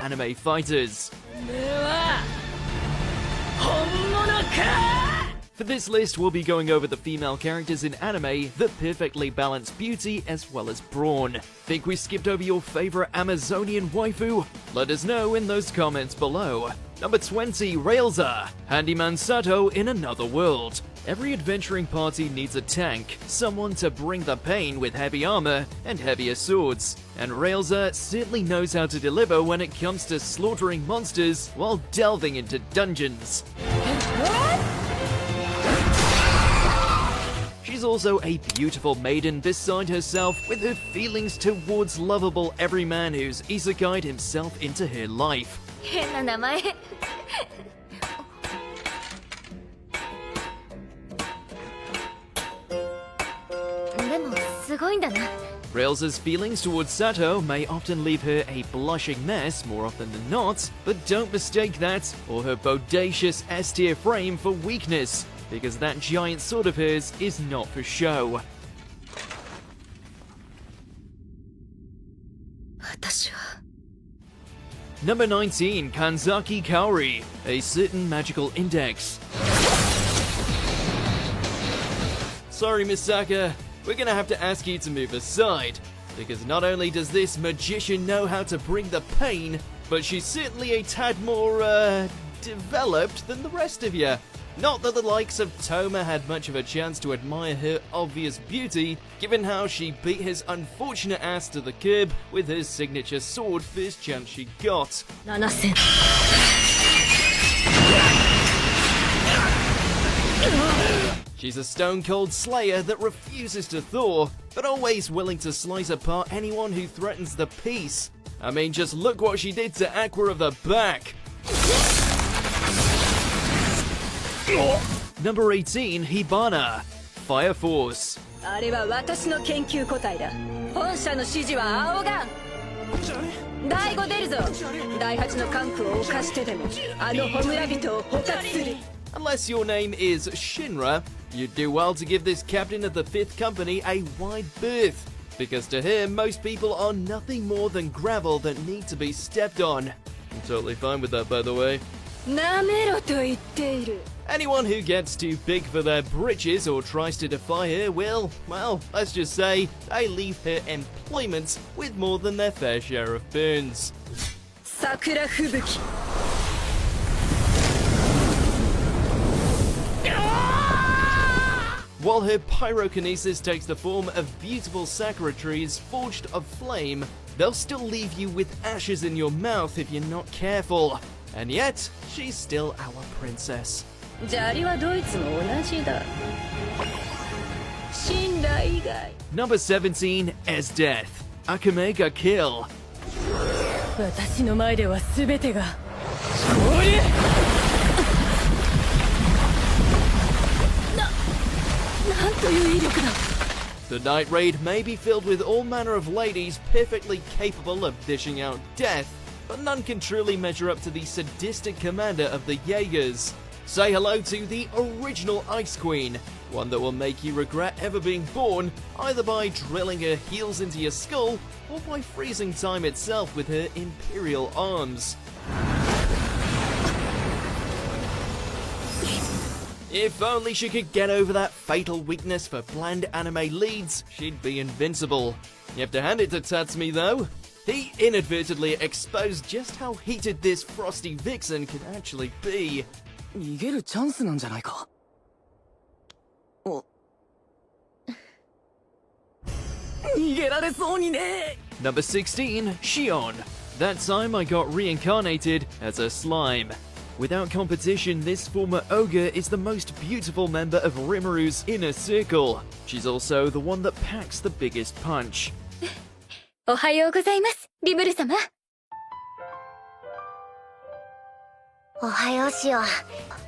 Anime Fighters. For this list, we'll be going over the female characters in anime that perfectly balance beauty as well as brawn. Think we skipped over your favorite Amazonian waifu? Let us know in those comments below. Number 20, Railza, Handyman Sato in Another World. Every adventuring party needs a tank, someone to bring the pain with heavy armor and heavier swords. And Railza certainly knows how to deliver when it comes to slaughtering monsters while delving into dungeons. She's also a beautiful maiden beside herself, with her feelings towards lovable everyman who's isekai'd himself into her life. Railza's feelings towards Sato may often leave her a blushing mess more often than not, but don't mistake that or her bodacious S-tier frame for weakness, because that giant sword of hers is not for show. Number 19, Kanzaki Kaori, A Certain Magical Index. Sorry, Miss Saka, we're gonna have to ask you to move aside, because not only does this magician know how to bring the pain, but she's certainly a tad more, developed than the rest of you. Not that the likes of Toma had much of a chance to admire her obvious beauty, given how she beat his unfortunate ass to the curb with her signature sword first chance she got. She's a stone-cold slayer that refuses to thaw, but always willing to slice apart anyone who threatens the peace. I mean, just look what she did to Aqua of the Back. Number 18, Hibana, Fire Force. Unless your name is Shinra, you'd do well to give this captain of the 5th Company a wide berth, because to her, most people are nothing more than gravel that need to be stepped on. I'm totally fine with that, by the way. Anyone who gets too big for their britches or tries to defy her will, well, let's just say, they leave her employment with more than their fair share of burns. While her pyrokinesis takes the form of beautiful sakura trees forged of flame, they'll still leave you with ashes in your mouth if you're not careful. And yet, she's still our princess. Number 17, Esdeath, Akame ga Kill. The night raid may be filled with all manner of ladies perfectly capable of dishing out death, but none can truly measure up to the sadistic commander of the Jaegers. Say hello to the original Ice Queen, one that will make you regret ever being born, either by drilling her heels into your skull, or by freezing time itself with her imperial arms. If only she could get over that fatal weakness for bland anime leads, she'd be invincible. You have to hand it to Tatsumi though. He inadvertently exposed just how heated this frosty vixen could actually be. Number 16, Shion. That time I got reincarnated as a slime. Without competition, this former ogre is the most beautiful member of Rimru's inner circle. She's also the one that packs the biggest punch.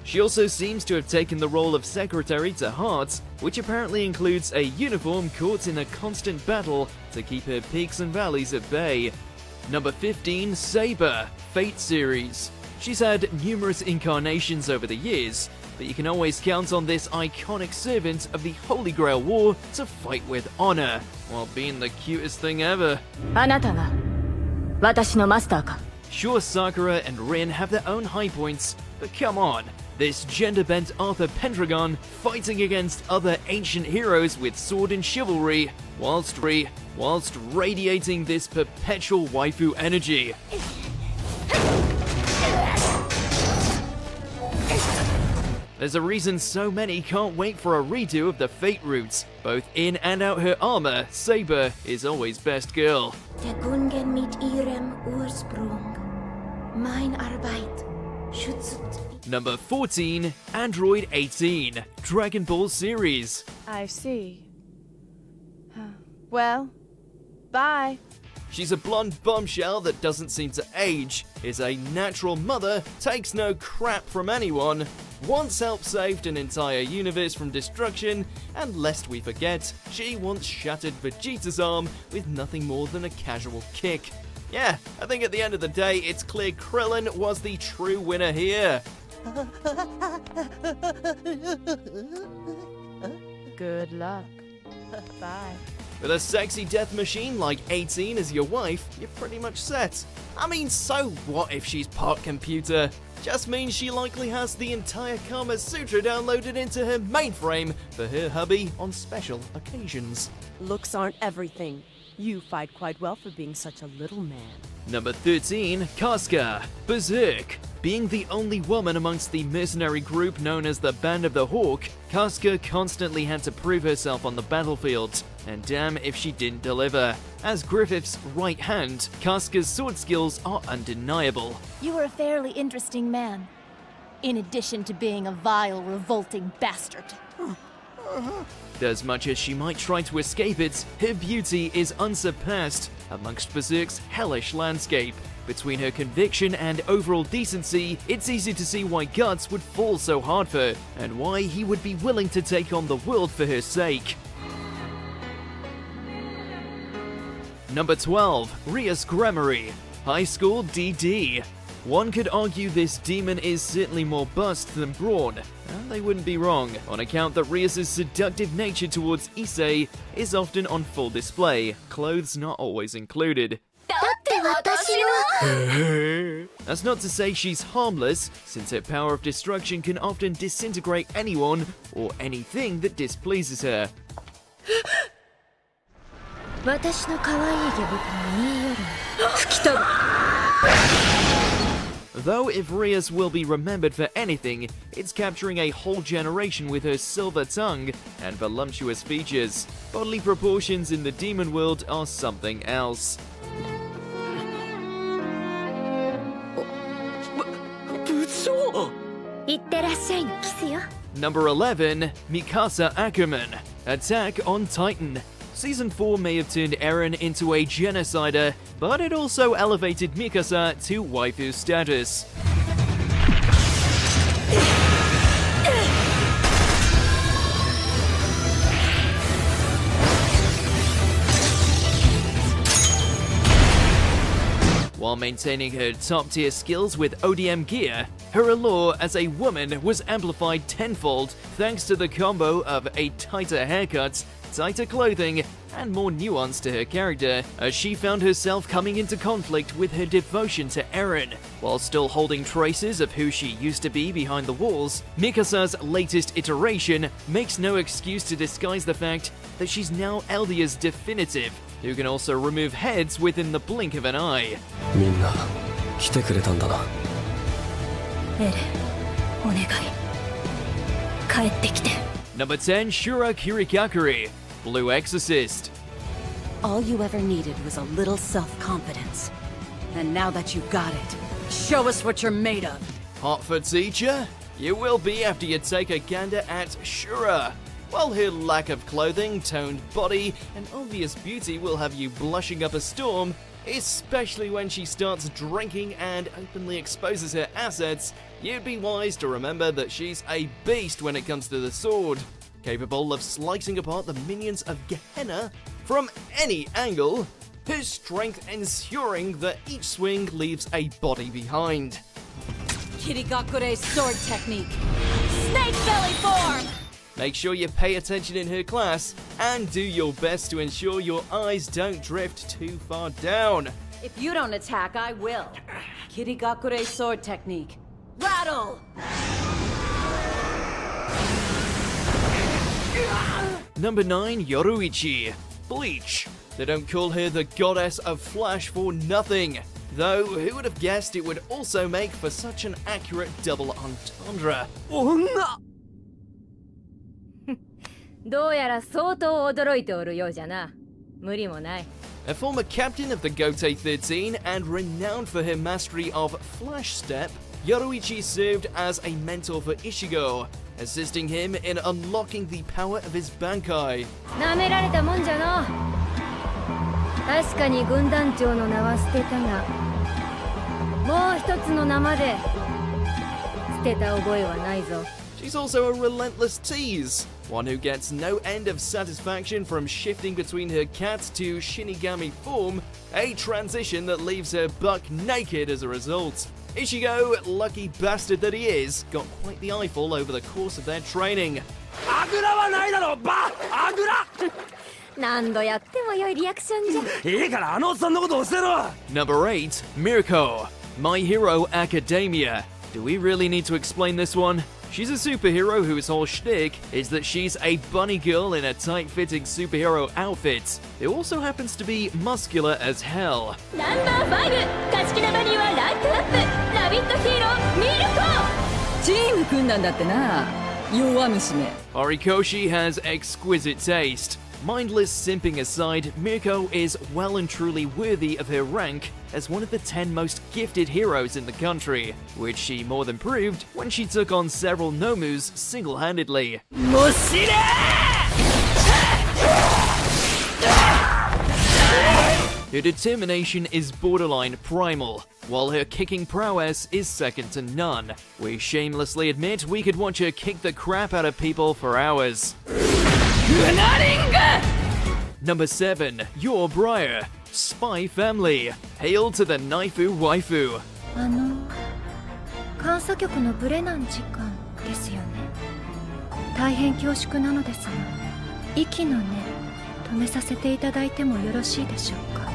She also seems to have taken the role of secretary to heart, which apparently includes a uniform caught in a constant battle to keep her peaks and valleys at bay. Number 15, Saber, Fate series. She's had numerous incarnations over the years, but you can always count on this iconic servant of the Holy Grail War to fight with honor, while being the cutest thing ever. 私のマスターか。 Sure, Sakura and Rin have their own high points, but come on. This gender-bent Arthur Pendragon fighting against other ancient heroes with sword and chivalry, whilst radiating this perpetual waifu energy. There's a reason so many can't wait for a redo of the Fate routes. Both in and out her armor, Saber is always best girl. Verbunden mit ihrem Ursprung. Mein Arbeit schützt. Number 14, Android 18, Dragon Ball series. I see. Well, bye. She's a blonde bombshell that doesn't seem to age, is a natural mother, takes no crap from anyone, once helped saved an entire universe from destruction, and lest we forget, she once shattered Vegeta's arm with nothing more than a casual kick. Yeah, I think at the end of the day, it's clear Krillin was the true winner here. Good luck. Bye. With a sexy death machine like 18 as your wife, you're pretty much set. I mean, so what if she's part computer? Just means she likely has the entire Kama Sutra downloaded into her mainframe for her hubby on special occasions. Looks aren't everything. You fight quite well for being such a little man. Number 13, Casca, Berserk. Being the only woman amongst the mercenary group known as the Band of the Hawk, Casca constantly had to prove herself on the battlefield, and damn if she didn't deliver. As Griffith's right hand, Casca's sword skills are undeniable. You were a fairly interesting man, in addition to being a vile, revolting bastard. As much as she might try to escape it, her beauty is unsurpassed amongst Berserk's hellish landscape. Between her conviction and overall decency, it's easy to see why Guts would fall so hard for her, and why he would be willing to take on the world for her sake. Number 12, Rias Gremory, High School DD. One could argue this demon is certainly more bust than brawn, and they wouldn't be wrong, on account that Rias' seductive nature towards Issei is often on full display, clothes not always included. That's not to say she's harmless, since her power of destruction can often disintegrate anyone or anything that displeases her. 私の可愛い下僕のいい夜吹き飛ぶ。 Though if Rias will be remembered for anything, it's capturing a whole generation with her silver tongue and voluptuous features. Bodily proportions in the demon world are something else. Number 11, Mikasa Ackerman, Attack on Titan. Season 4 may have turned Eren into a genocider, but it also elevated Mikasa to waifu status. While maintaining her top-tier skills with ODM gear, her allure as a woman was amplified tenfold thanks to the combo of a tighter haircut, tighter clothing, and more nuance to her character, as she found herself coming into conflict with her devotion to Eren. While still holding traces of who she used to be behind the walls, Mikasa's latest iteration makes no excuse to disguise the fact that she's now Eldia's definitive, who can also remove heads within the blink of an eye. みんな来てくれたんだな。エレン、お願い。帰ってきて。 Number 10, Shura Kirikakuri, Blue Exorcist. All you ever needed was a little self-confidence. And now that you got it, show us what you're made of. Hot for teacher? You will be after you take a gander at Shura. While her lack of clothing, toned body, and obvious beauty will have you blushing up a storm, especially when she starts drinking and openly exposes her assets, you'd be wise to remember that she's a beast when it comes to the sword, capable of slicing apart the minions of Gehenna from any angle, her strength ensuring that each swing leaves a body behind. Kirigakure's sword technique. Snake belly form! Make sure you pay attention in her class, and do your best to ensure your eyes don't drift too far down. If you don't attack, I will. Kirigakure sword technique. Rattle! Number 9, Yoruichi. Bleach. They don't call her the goddess of Flash for nothing. Though, who would have guessed it would also make for such an accurate double entendre? どうやら相当驚いておるようじゃな。無理もない。 A former captain of the Gotei 13 and renowned for her mastery of Flash Step, Yoruichi served as a mentor for Ishigo, assisting him in unlocking the power of his Bankai. 舐められたもんじゃの。確かに軍団長の名は捨てたが、もう一つの名まで捨てた覚えはないぞ。 She's also a relentless tease, one who gets no end of satisfaction from shifting between her cat to Shinigami form, a transition that leaves her buck naked as a result. Ishigo, lucky bastard that he is, got quite the eyeful over the course of their training. 何度やっても良いリアクションじゃ。いいからあのおっさんのこと教えろ。 Number 8, Mirko. My Hero Academia. Do we really need to explain this one? She's a superhero whose whole shtick is that she's a bunny girl in a tight-fitting superhero outfit. It also happens to be muscular as hell. ナンバー5、勝ち気なバニーはランクアップ。ラビットヒーロー、ミルコ。チーム組んだんだってな。弱娘。 Horikoshi has exquisite taste. Mindless simping aside, Mirko is well and truly worthy of her rank as one of the 10 most gifted heroes in the country, which she more than proved when she took on several Nomus single-handedly. もしれ Her determination is borderline primal, while her kicking prowess is second to none. We shamelessly admit we could watch her kick the crap out of people for hours. Number 7, Your Briar, Spy Family. Hail to the Naifu Waifu. 監査局のブレナン時間ですよね。大変恐縮なのですが、息の根止めさせていただいてもよろしいでしょうか。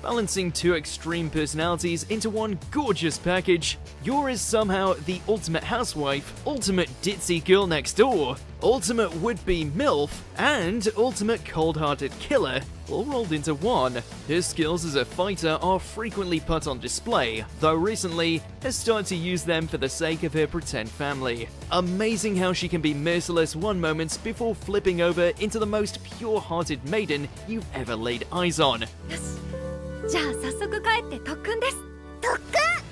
Balancing two extreme personalities into one gorgeous package, Yor is somehow the ultimate housewife, ultimate ditzy girl next door, ultimate would-be MILF, and ultimate cold-hearted killer, all rolled into one. Her skills as a fighter are frequently put on display, though recently has started to use them for the sake of her pretend family. Amazing how she can be merciless one moment before flipping over into the most pure-hearted maiden you've ever laid eyes on. じゃあ早速帰って特訓です。特訓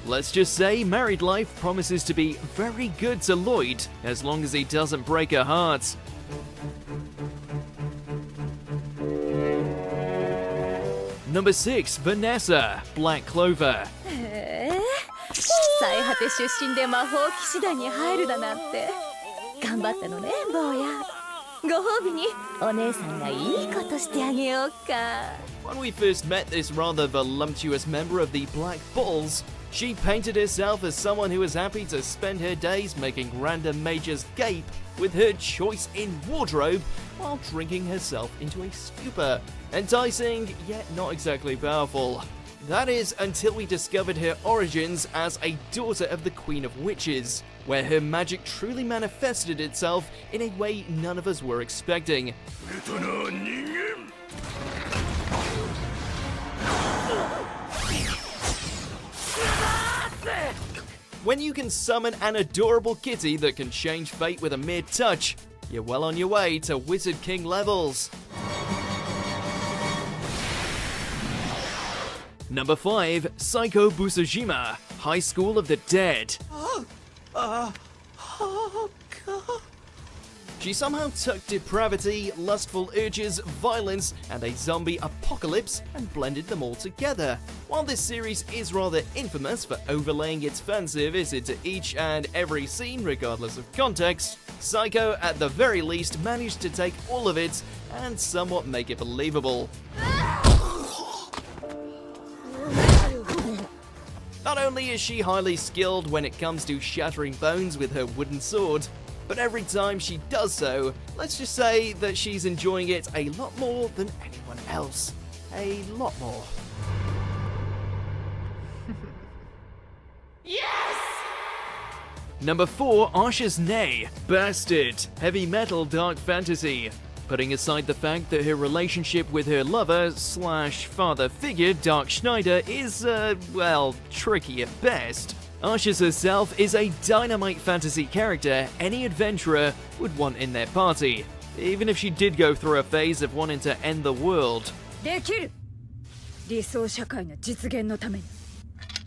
Let's just say married life promises to be very good to Lloyd, as long as he doesn't break her heart. Number 6, Vanessa, Black Clover. 最果て出身で魔法騎士団に入るだなんて頑張ったのね坊や。ご褒美にお姉さんがいいことしてあげようか。 When we first met this rather voluptuous member of the Black Bulls, she painted herself as someone who was happy to spend her days making random majors gape with her choice in wardrobe while drinking herself into a stupor. Enticing, yet not exactly powerful. That is until we discovered her origins as a daughter of the Queen of Witches, where her magic truly manifested itself in a way none of us were expecting. When you can summon an adorable kitty that can change fate with a mere touch, you're well on your way to Wizard King levels. Number 5, Psycho Busujima, High School of the Dead. She somehow took depravity, lustful urges, violence, and a zombie apocalypse and blended them all together. While this series is rather infamous for overlaying its fan service into each and every scene regardless of context, Psycho at the very least managed to take all of it and somewhat make it believable. Not only is she highly skilled when it comes to shattering bones with her wooden sword, but every time she does so, let's just say that she's enjoying it a lot more than anyone else. A lot more. Number 4, fightersn, Bastard, heavy metal dark fantasy. Putting aside the fact that her relationship with her lover/father figure, Dark Schneider, is, well, tricky at best, Ashes herself is a dynamite fantasy character any adventurer would want in their party, even if she did go through a phase of wanting to end the world. できる。理想社会の実現のために。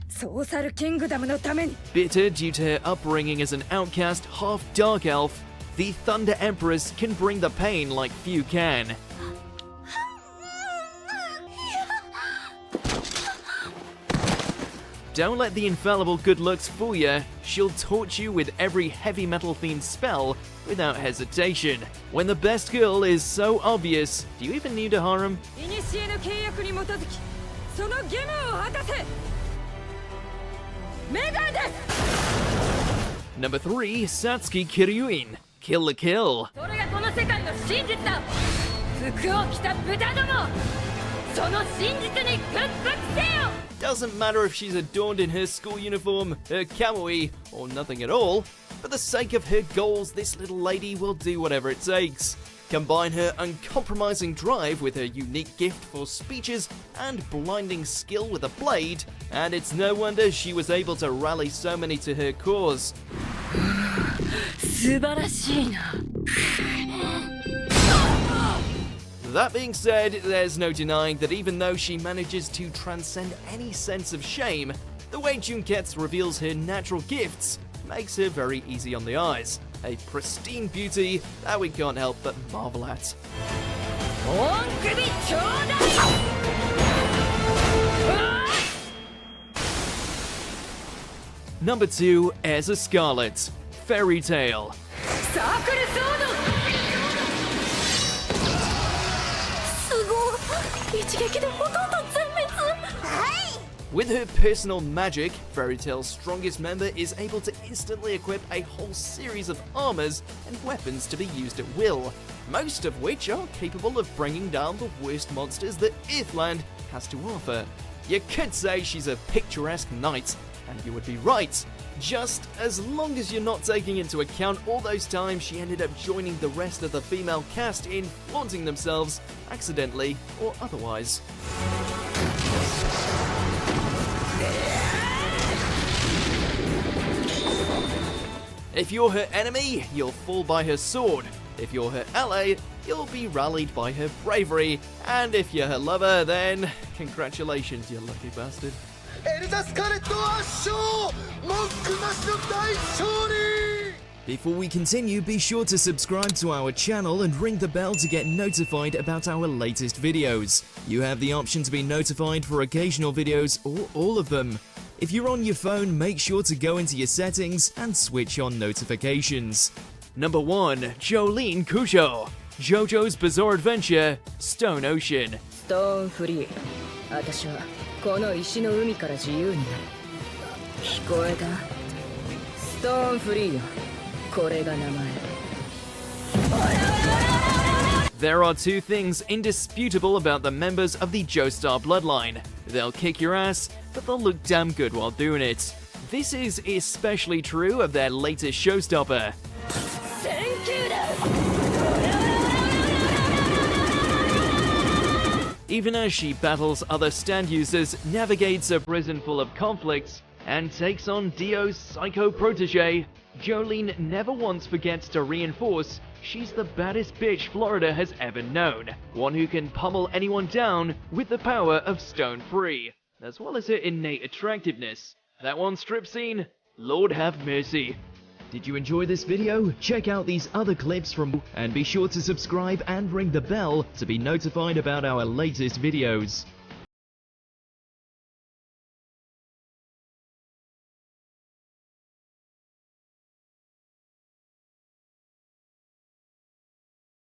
ソーサルキングダムのために。 Bitter due to her upbringing as an outcast half dark elf, the Thunder Empress can bring the pain like few can. Don't let the infallible good looks fool you. She'll torch you with every heavy metal themed spell without hesitation. When the best girl is so obvious, do you even need a harem? 古の契約に基づき、その義務を果たせ。メガです。 Number 3, Satsuki Kiryuin, Kill the Kill. それがこの世界の真実だ。服を着た豚ども、その真実に屈服せよ。 Doesn't matter if she's adorned in her school uniform, her kamui, or nothing at all. For the sake of her goals, this little lady will do whatever it takes. Combine her uncompromising drive with her unique gift for speeches and blinding skill with a blade, and it's no wonder she was able to rally so many to her cause. 素晴らしいな。 That being said, there's no denying that even though she manages to transcend any sense of shame, the way Junketsu reveals her natural gifts makes her very easy on the eyes. A pristine beauty that we can't help but marvel at. Number 2, As a Scarlet, Fairy Tail. With her personal magic, Fairy Tail's strongest member is able to instantly equip a whole series of armors and weapons to be used at will, most of which are capable of bringing down the worst monsters that Earthland has to offer. You could say she's a picturesque knight, and you would be right, just as long as you're not taking into account all those times she ended up joining the rest of the female cast in flaunting themselves, accidentally or otherwise. If you're her enemy, you'll fall by her sword. If you're her ally, you'll be rallied by her bravery. And if you're her lover, then congratulations, you lucky bastard. Before we continue, be sure to subscribe to our channel and ring the bell to get notified about our latest videos. You have the option to be notified for occasional videos or all of them. If you're on your phone, make sure to go into your settings and switch on notifications. Number 1, Jolene Kusho, JoJo's Bizarre Adventure, Stone Ocean. ストーンフリー。私はこの石の海から自由になる。聞こえた？ストーンフリーよ。これが名前。There are two things indisputable about the members of the Joestar bloodline. They'll kick your ass, but they'll look damn good while doing it. This is especially true of their latest showstopper. Even as she battles other stand users, navigates a prison full of conflicts, and takes on Dio's psycho protege, Jolene never once forgets to reinforce she's the baddest bitch Florida has ever known, one who can pummel anyone down with the power of Stone Free, as well as her innate attractiveness. That one strip scene, Lord have mercy. Did you enjoy this video? Check out these other clips from and be sure to subscribe and ring the bell to be notified about our latest videos.